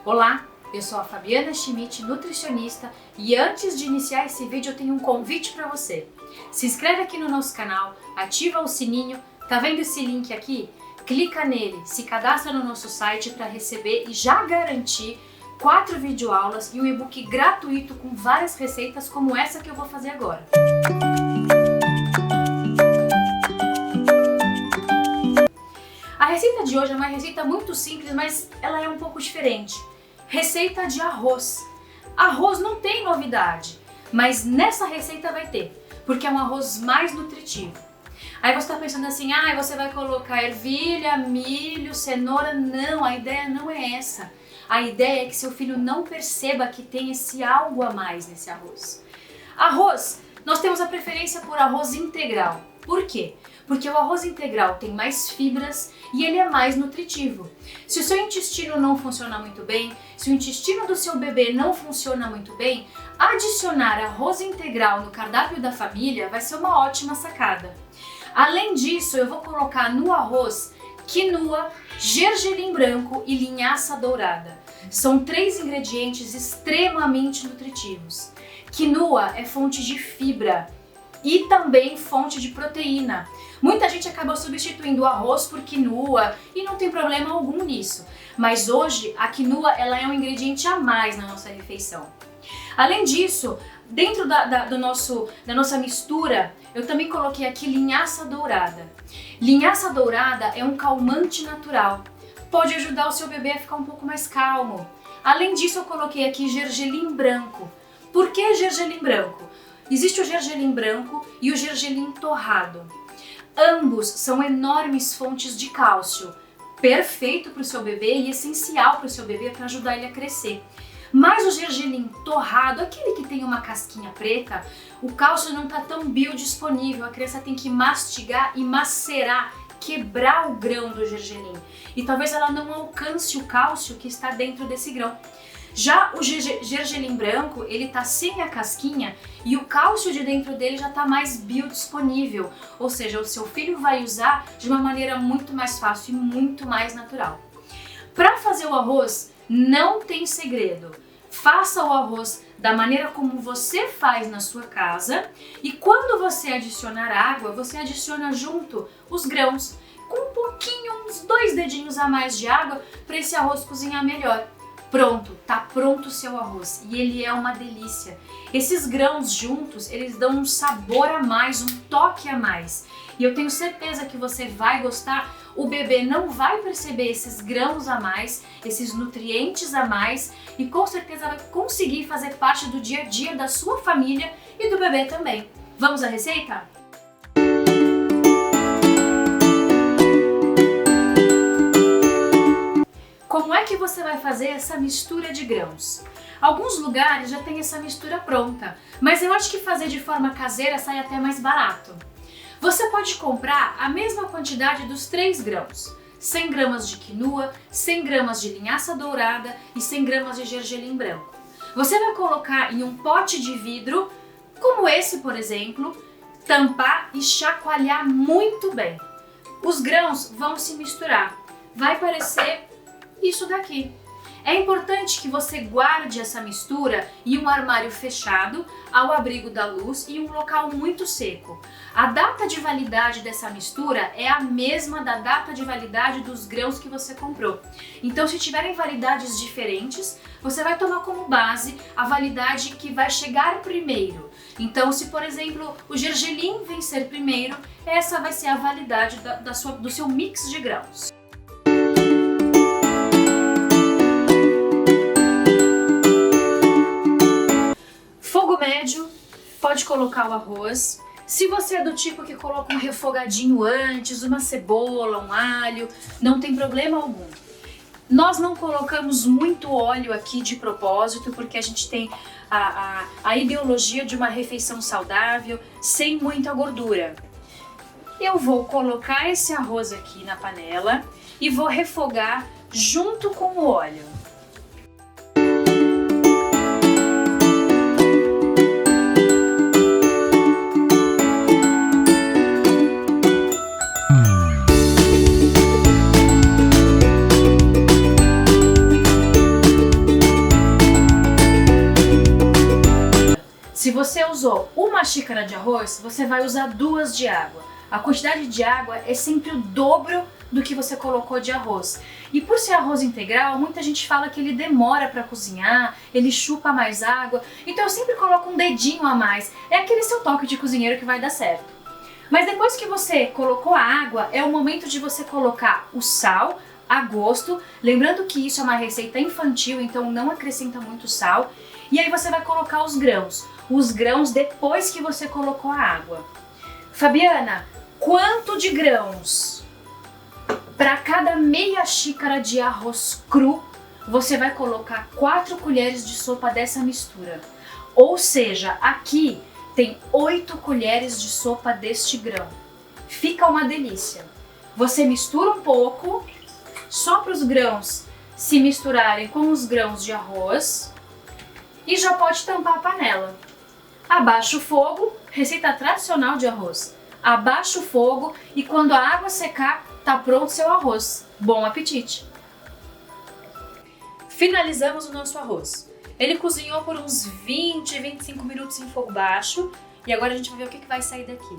Olá, eu sou a Fabiana Schmidt, nutricionista, e antes de iniciar esse vídeo eu tenho um convite para você. Se inscreve aqui no nosso canal, ativa o sininho, tá vendo esse link aqui? Clica nele, se cadastra no nosso site para receber e já garantir 4 videoaulas e um e-book gratuito com várias receitas como essa que eu vou fazer agora. A receita de hoje é uma receita muito simples, mas ela é um pouco diferente. Receita de arroz. Arroz não tem novidade, mas nessa receita vai ter, porque é um arroz mais nutritivo. Aí você está pensando assim, você vai colocar ervilha, milho, cenoura. Não, a ideia não é essa. A ideia é que seu filho não perceba que tem esse algo a mais nesse arroz. Arroz, nós temos a preferência por arroz integral. Por quê? Porque o arroz integral tem mais fibras e ele é mais nutritivo. Se o seu intestino não funciona muito bem, se o intestino do seu bebê não funciona muito bem, adicionar arroz integral no cardápio da família vai ser uma ótima sacada. Além disso, eu vou colocar no arroz quinoa, gergelim branco e linhaça dourada. São 3 ingredientes extremamente nutritivos. Quinoa é fonte de fibra e também fonte de proteína. Muita gente acaba substituindo o arroz por quinoa e não tem problema algum nisso. Mas hoje a quinoa ela é um ingrediente a mais na nossa refeição. Além disso, dentro da nossa mistura, eu também coloquei aqui linhaça dourada. Linhaça dourada é um calmante natural. Pode ajudar o seu bebê a ficar um pouco mais calmo. Além disso, eu coloquei aqui gergelim branco. Por que gergelim branco? Existe o gergelim branco e o gergelim torrado. Ambos são enormes fontes de cálcio, perfeito para o seu bebê e essencial para o seu bebê para ajudar ele a crescer. Mas o gergelim torrado, aquele que tem uma casquinha preta, o cálcio não está tão biodisponível, a criança tem que mastigar e macerar, quebrar o grão do gergelim. E talvez ela não alcance o cálcio que está dentro desse grão. Já o gergelim branco, ele tá sem a casquinha e o cálcio de dentro dele já tá mais biodisponível, ou seja, o seu filho vai usar de uma maneira muito mais fácil e muito mais natural. Para fazer o arroz, não tem segredo. Faça o arroz da maneira como você faz na sua casa e quando você adicionar água, você adiciona junto os grãos, com um pouquinho, uns 2 dedinhos a mais de água para esse arroz cozinhar melhor. Pronto, tá pronto o seu arroz e ele é uma delícia. Esses grãos juntos, eles dão um sabor a mais, um toque a mais. E eu tenho certeza que você vai gostar. O bebê não vai perceber esses grãos a mais, esses nutrientes a mais e com certeza vai conseguir fazer parte do dia a dia da sua família e do bebê também. Vamos à receita? Como é que você vai fazer essa mistura de grãos? Alguns lugares já tem essa mistura pronta, mas eu acho que fazer de forma caseira sai até mais barato. Você pode comprar a mesma quantidade dos 3 grãos, 100 gramas de quinoa, 100 gramas de linhaça dourada e 100 gramas de gergelim branco. Você vai colocar em um pote de vidro, como esse por exemplo, tampar e chacoalhar muito bem. Os grãos vão se misturar, vai parecer isso daqui. É importante que você guarde essa mistura em um armário fechado, ao abrigo da luz e em um local muito seco. A data de validade dessa mistura é a mesma da data de validade dos grãos que você comprou. Então, se tiverem validades diferentes, você vai tomar como base a validade que vai chegar primeiro. Então, se por exemplo o gergelim vencer primeiro, essa vai ser a validade do seu mix de grãos. Fogo médio, pode colocar o arroz. Se você é do tipo que coloca um refogadinho antes, uma cebola, um alho, não tem problema algum. Nós não colocamos muito óleo aqui de propósito, porque a gente tem a ideologia de uma refeição saudável, sem muita gordura. Eu vou colocar esse arroz aqui na panela e vou refogar junto com o óleo. usou uma xícara de arroz, você vai usar 2 de água. A quantidade de água é sempre o dobro do que você colocou de arroz. E por ser arroz integral, muita gente fala que ele demora para cozinhar, ele chupa mais água. Então eu sempre coloco um dedinho a mais. É aquele seu toque de cozinheiro que vai dar certo. Mas depois que você colocou a água, é o momento de você colocar o sal a gosto. Lembrando que isso é uma receita infantil, então não acrescenta muito sal. E aí você vai colocar os grãos. Os grãos depois que você colocou a água. Fabiana, quanto de grãos? Para cada meia xícara de arroz cru, você vai colocar 4 colheres de sopa dessa mistura. Ou seja, aqui tem 8 colheres de sopa deste grão. Fica uma delícia. Você mistura um pouco, só para os grãos se misturarem com os grãos de arroz e já pode tampar a panela. Abaixa o fogo, receita tradicional de arroz. Abaixa o fogo e quando a água secar, tá pronto seu arroz. Bom apetite! Finalizamos o nosso arroz. Ele cozinhou por uns 20, 25 minutos em fogo baixo e agora a gente vai ver o que vai sair daqui.